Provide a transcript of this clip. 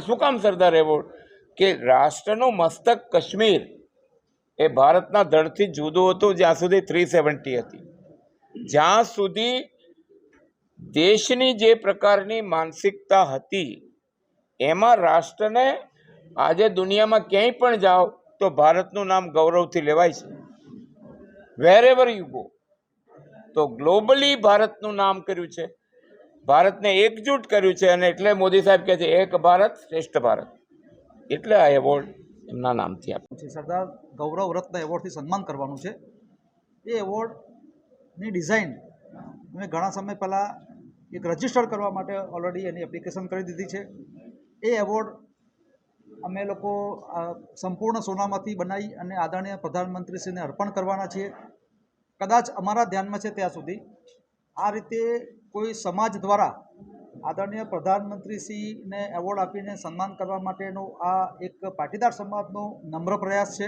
શું કામ સરદાર એવોર્ડ કે રાષ્ટ્રનો મસ્તક કાશ્મીર એ ભારતના ધડથી જુદું હતું જ્યાં સુધી 370 હતી, જ્યાં સુધી દેશની જે પ્રકારની માનસિકતા હતી એમાં રાષ્ટ્રને આજે દુનિયામાં ક્યાંય પણ જાઓ તો ભારતનું નામ ગૌરવથી લેવાય છે, વેરેવર યુ ગો. તો ગ્લોબલી ભારતનું નામ કર્યું છે, ભારતને એકજૂટ કર્યું છે, અને એટલે મોદી સાહેબ કહે છે એક ભારત શ્રેષ્ઠ ભારત, એટલે આ એવોર્ડ એમના નામથી આપ્યું છે. સરદાર ગૌરવ રત્ન એવોર્ડથી સન્માન કરવાનું છે. એ એવોર્ડની ડિઝાઇન અમે ઘણા સમય પહેલાં એક રજિસ્ટર કરવા માટે ઓલરેડી એની એપ્લિકેશન કરી દીધી છે. એ એવોર્ડ અમે લોકો સંપૂર્ણ સોનામાંથી બનાવી અને આદરણીય પ્રધાનમંત્રીશ્રીને અર્પણ કરવાના છીએ. કદાચ અમારા ધ્યાનમાં છે ત્યાં સુધી આ રીતે કોઈ સમાજ દ્વારા આદરણીય પ્રધાનમંત્રીશ્રીને એવોર્ડ આપીને સન્માન કરવા માટેનો આ એક પાટીદાર સમાજનો નમ્ર પ્રયાસ છે.